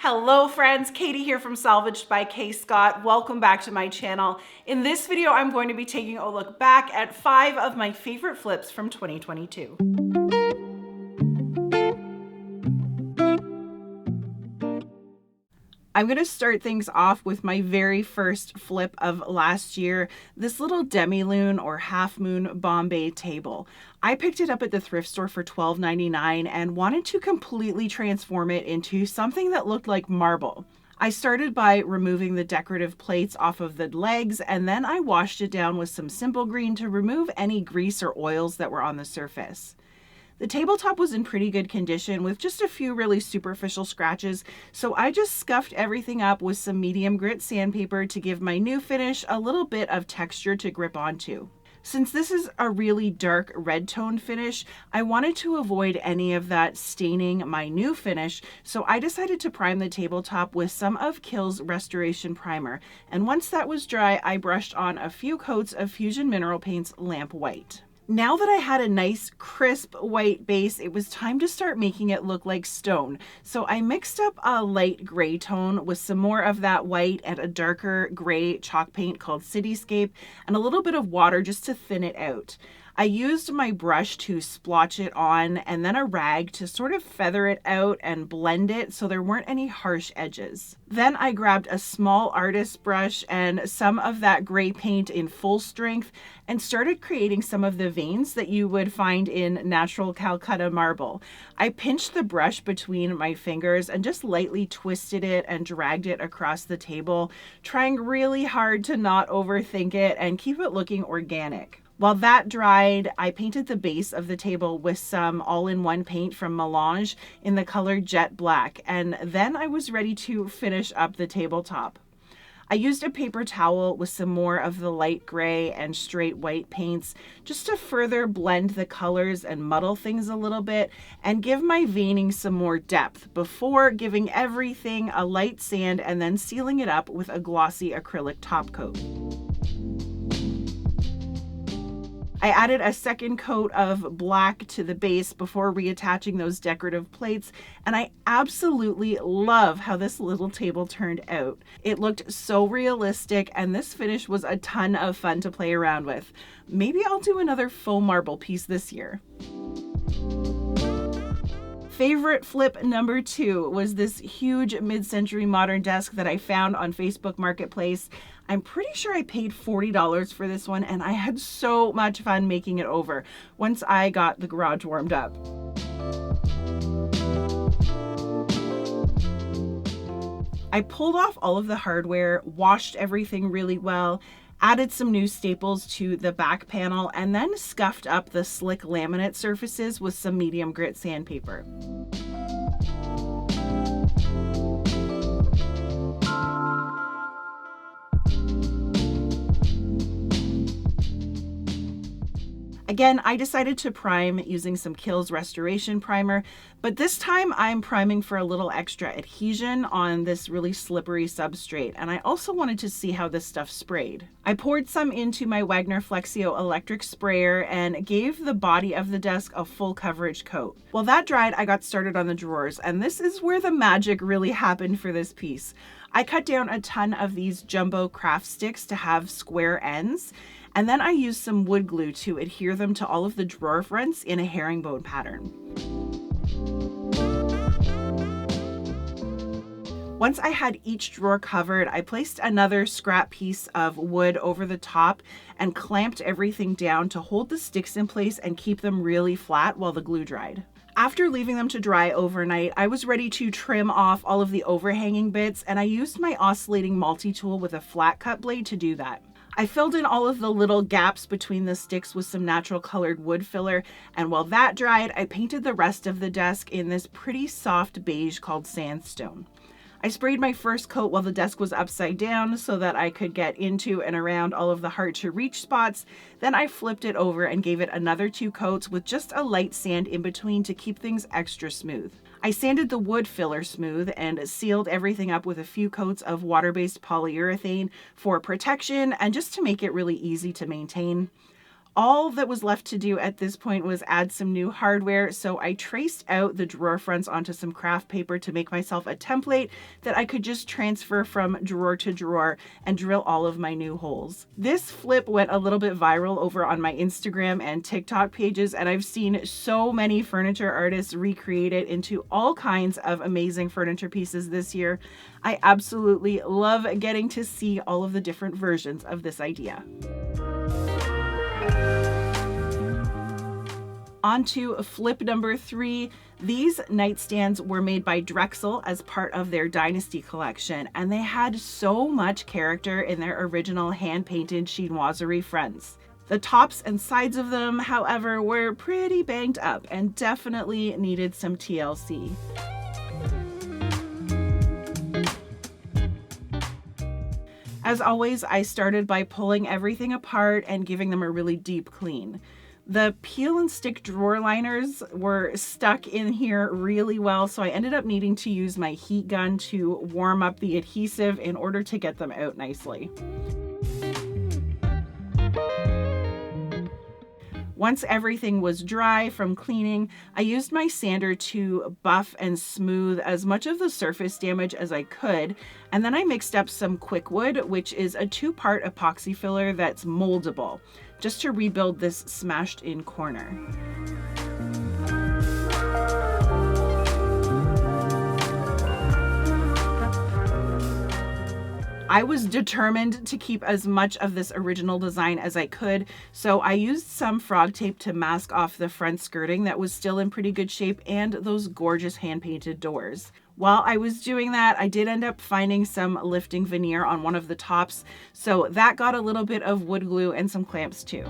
Hello friends, Katie here from Salvaged by K. Scott. Welcome back to my channel. In this video, I'm going to be taking a look back at 5 of my favorite flips from 2022. I'm going to start things off with my very first flip of last year, this little demi-lune or half-moon Bombay table. I picked it up at the thrift store for $12.99 and wanted to completely transform it into something that looked like marble. I started by removing the decorative plates off of the legs, and then I washed it down with some simple green to remove any grease or oils that were on the surface. The tabletop was in pretty good condition with just a few really superficial scratches, so I just scuffed everything up with some medium grit sandpaper to give my new finish a little bit of texture to grip onto. Since this is a really dark red toned finish, I wanted to avoid any of that staining my new finish, so I decided to prime the tabletop with some of Kiehl's Restoration Primer, and once that was dry, I brushed on a few coats of Fusion Mineral Paint's Lamp White. Now that I had a nice crisp white base, it was time to start making it look like stone. So I mixed up a light gray tone with some more of that white and a darker gray chalk paint called Cityscape and a little bit of water just to thin it out. I used my brush to splotch it on and then a rag to sort of feather it out and blend it so there weren't any harsh edges. Then I grabbed a small artist brush and some of that gray paint in full strength and started creating some of the veins that you would find in natural Calcutta marble. I pinched the brush between my fingers and just lightly twisted it and dragged it across the table, trying really hard to not overthink it and keep it looking organic. While that dried, I painted the base of the table with some all-in-one paint from Melange in the color Jet Black, and then I was ready to finish up the tabletop. I used a paper towel with some more of the light gray and straight white paints just to further blend the colors and muddle things a little bit and give my veining some more depth before giving everything a light sand and then sealing it up with a glossy acrylic top coat. I added a second coat of black to the base before reattaching those decorative plates, and I absolutely love how this little table turned out. It looked so realistic, and this finish was a ton of fun to play around with. Maybe I'll do another faux marble piece this year. Favorite flip number 2 was this huge mid-century modern desk that I found on Facebook Marketplace. I'm pretty sure I paid $40 for this one, and I had so much fun making it over once I got the garage warmed up. I pulled off all of the hardware, washed everything really well, added some new staples to the back panel, and then scuffed up the slick laminate surfaces with some medium grit sandpaper. Again, I decided to prime using some Kiehl's Restoration Primer, but this time I'm priming for a little extra adhesion on this really slippery substrate, and I also wanted to see how this stuff sprayed. I poured some into my Wagner Flexio electric sprayer and gave the body of the desk a full coverage coat. While that dried, I got started on the drawers, and this is where the magic really happened for this piece. I cut down a ton of these jumbo craft sticks to have square ends, and then I used some wood glue to adhere them to all of the drawer fronts in a herringbone pattern. Once I had each drawer covered, I placed another scrap piece of wood over the top and clamped everything down to hold the sticks in place and keep them really flat while the glue dried. After leaving them to dry overnight, I was ready to trim off all of the overhanging bits, and I used my oscillating multi-tool with a flat cut blade to do that. I filled in all of the little gaps between the sticks with some natural colored wood filler, and while that dried, I painted the rest of the desk in this pretty soft beige called Sandstone. I sprayed my first coat while the desk was upside down so that I could get into and around all of the hard to reach spots. Then I flipped it over and gave it another 2 coats with just a light sand in between to keep things extra smooth. I sanded the wood filler smooth and sealed everything up with a few coats of water-based polyurethane for protection and just to make it really easy to maintain. All that was left to do at this point was add some new hardware, so I traced out the drawer fronts onto some craft paper to make myself a template that I could just transfer from drawer to drawer and drill all of my new holes. This flip went a little bit viral over on my Instagram and TikTok pages, and I've seen so many furniture artists recreate it into all kinds of amazing furniture pieces this year. I absolutely love getting to see all of the different versions of this idea. On to flip number 3. These nightstands were made by Drexel as part of their Dynasty collection, and they had so much character in their original hand-painted chinoiserie fronts. The tops and sides of them, however, were pretty banged up and definitely needed some TLC. As always, I started by pulling everything apart and giving them a really deep clean. The peel and stick drawer liners were stuck in here really well, so I ended up needing to use my heat gun to warm up the adhesive in order to get them out nicely. Once everything was dry from cleaning, I used my sander to buff and smooth as much of the surface damage as I could, and then I mixed up some quick wood, which is a 2-part epoxy filler that's moldable, just to rebuild this smashed in corner. I was determined to keep as much of this original design as I could, so I used some frog tape to mask off the front skirting that was still in pretty good shape and those gorgeous hand-painted doors. While I was doing that, I did end up finding some lifting veneer on one of the tops, so that got a little bit of wood glue and some clamps too.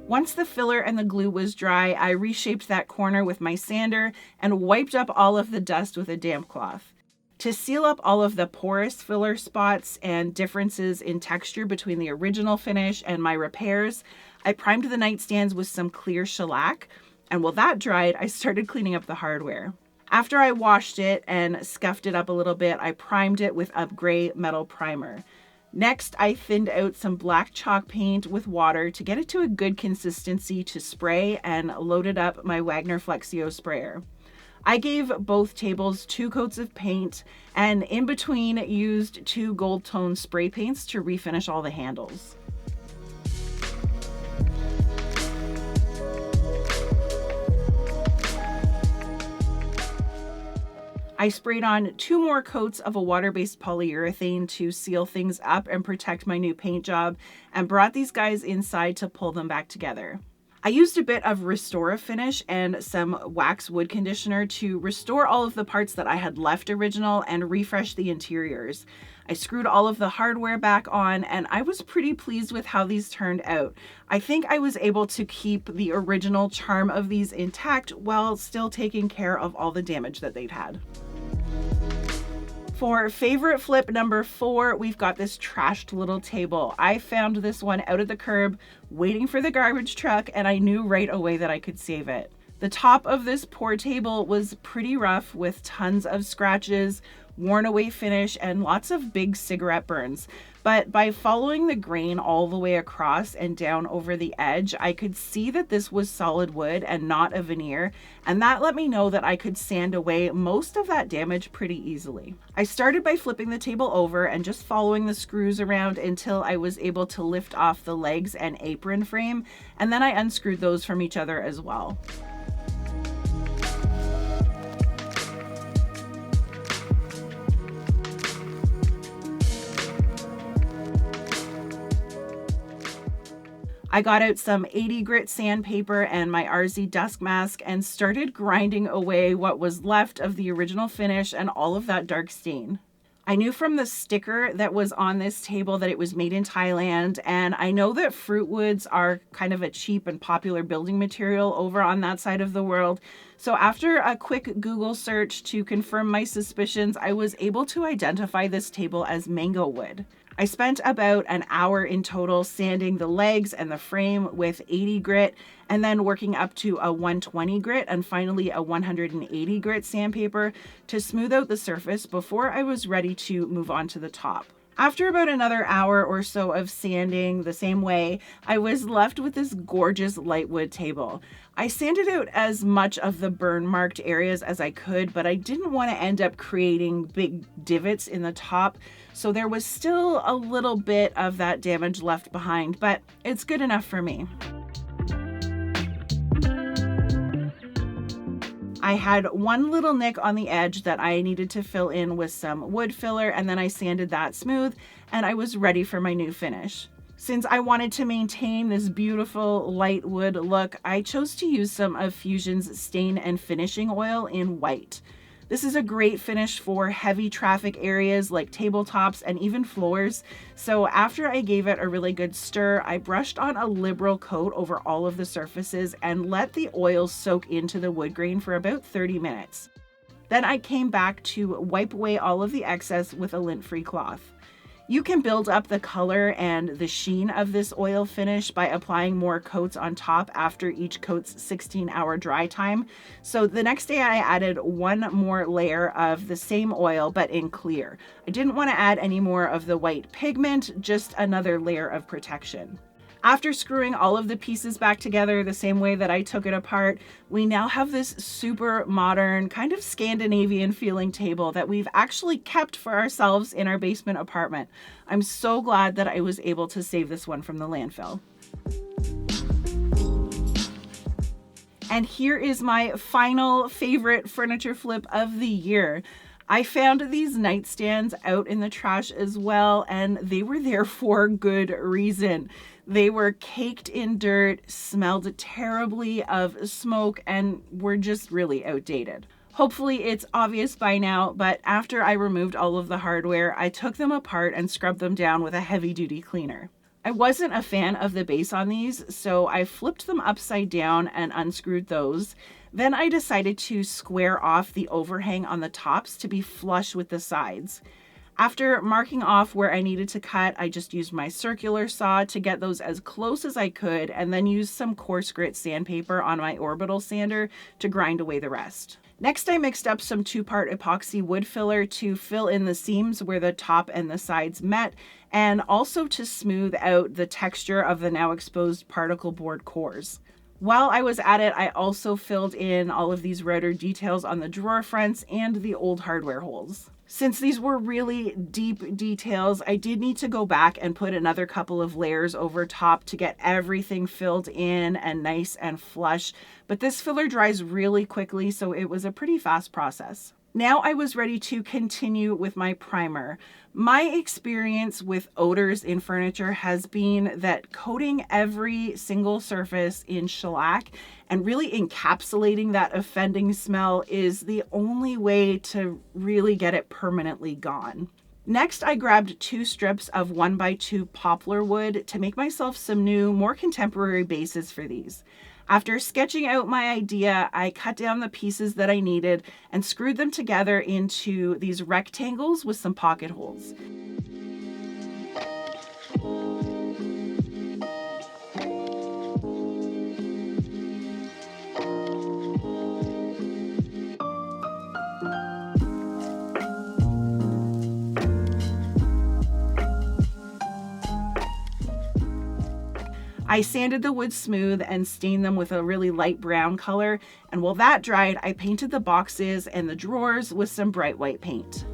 Once the filler and the glue was dry, I reshaped that corner with my sander and wiped up all of the dust with a damp cloth. To seal up all of the porous filler spots and differences in texture between the original finish and my repairs, I primed the nightstands with some clear shellac, and while that dried, I started cleaning up the hardware. After I washed it and scuffed it up a little bit, I primed it with a gray metal primer. Next, I thinned out some black chalk paint with water to get it to a good consistency to spray and loaded up my Wagner Flexio sprayer. I gave both tables 2 coats of paint and in between used 2 gold tone spray paints to refinish all the handles. I sprayed on 2 more coats of a water-based polyurethane to seal things up and protect my new paint job, and brought these guys inside to pull them back together. I used a bit of Restore Finish and some wax wood conditioner to restore all of the parts that I had left original and refresh the interiors. I screwed all of the hardware back on, and I was pretty pleased with how these turned out. I think I was able to keep the original charm of these intact while still taking care of all the damage that they'd had. For favorite flip number 4, we've got this trashed little table. I found this one out at the curb, waiting for the garbage truck, and I knew right away that I could save it. The top of this poor table was pretty rough with tons of scratches, worn away finish, and lots of big cigarette burns. But by following the grain all the way across and down over the edge, I could see that this was solid wood and not a veneer, and that let me know that I could sand away most of that damage pretty easily. I started by flipping the table over and just following the screws around until I was able to lift off the legs and apron frame, and then I unscrewed those from each other as well. I got out some 80 grit sandpaper and my RZ dust mask and started grinding away what was left of the original finish and all of that dark stain. I knew from the sticker that was on this table that it was made in Thailand, and I know that fruit woods are kind of a cheap and popular building material over on that side of the world. So after a quick Google search to confirm my suspicions, I was able to identify this table as mango wood. I spent about an hour in total sanding the legs and the frame with 80 grit, and then working up to a 120 grit and finally a 180 grit sandpaper to smooth out the surface before I was ready to move on to the top. After about another hour or so of sanding the same way, I was left with this gorgeous light wood table. I sanded out as much of the burn marked areas as I could, but I didn't want to end up creating big divots in the top, so there was still a little bit of that damage left behind, but it's good enough for me. I had one little nick on the edge that I needed to fill in with some wood filler, and then I sanded that smooth, and I was ready for my new finish. Since I wanted to maintain this beautiful light wood look, I chose to use some of Fusion's stain and finishing oil in white. This is a great finish for heavy traffic areas like tabletops and even floors. So after I gave it a really good stir, I brushed on a liberal coat over all of the surfaces and let the oil soak into the wood grain for about 30 minutes. Then I came back to wipe away all of the excess with a lint-free cloth. You can build up the color and the sheen of this oil finish by applying more coats on top after each coat's 16-hour dry time. So the next day I added one more layer of the same oil but in clear. I didn't want to add any more of the white pigment, just another layer of protection. After screwing all of the pieces back together the same way that I took it apart, we now have this super modern, kind of Scandinavian feeling table that we've actually kept for ourselves in our basement apartment. I'm so glad that I was able to save this one from the landfill. And here is my final favorite furniture flip of the year. I found these nightstands out in the trash as well, and they were there for good reason. They were caked in dirt, smelled terribly of smoke, and were just really outdated. Hopefully it's obvious by now, but after I removed all of the hardware, I took them apart and scrubbed them down with a heavy-duty cleaner. I wasn't a fan of the base on these, so I flipped them upside down and unscrewed those. Then I decided to square off the overhang on the tops to be flush with the sides. After marking off where I needed to cut, I just used my circular saw to get those as close as I could, and then used some coarse grit sandpaper on my orbital sander to grind away the rest. Next, I mixed up some 2-part epoxy wood filler to fill in the seams where the top and the sides met, and also to smooth out the texture of the now exposed particle board cores. While I was at it, I also filled in all of these router details on the drawer fronts and the old hardware holes. Since these were really deep details, I did need to go back and put another couple of layers over top to get everything filled in and nice and flush, but this filler dries really quickly, so it was a pretty fast process. Now I was ready to continue with my primer. My experience with odors in furniture has been that coating every single surface in shellac and really encapsulating that offending smell is the only way to really get it permanently gone. Next, I grabbed 2 strips of 1x2 poplar wood to make myself some new, more contemporary bases for these. After sketching out my idea, I cut down the pieces that I needed and screwed them together into these rectangles with some pocket holes. I sanded the wood smooth and stained them with a really light brown color, and while that dried, I painted the boxes and the drawers with some bright white paint.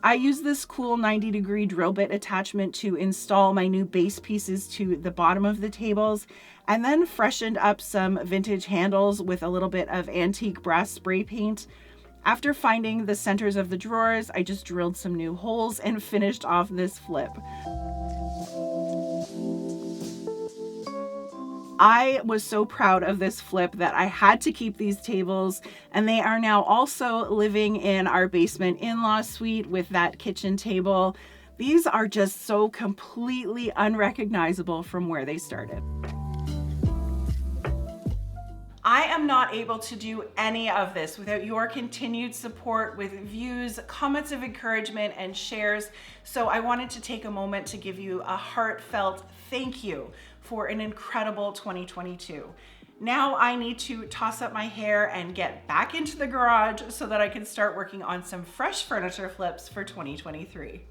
I used this cool 90-degree drill bit attachment to install my new base pieces to the bottom of the tables, and then freshened up some vintage handles with a little bit of antique brass spray paint. After finding the centers of the drawers, I just drilled some new holes and finished off this flip. I was so proud of this flip that I had to keep these tables, and they are now also living in our basement in-law suite with that kitchen table. These are just so completely unrecognizable from where they started. I am not able to do any of this without your continued support with views, comments of encouragement, and shares. So I wanted to take a moment to give you a heartfelt thank you for an incredible 2022. Now I need to toss up my hair and get back into the garage so that I can start working on some fresh furniture flips for 2023.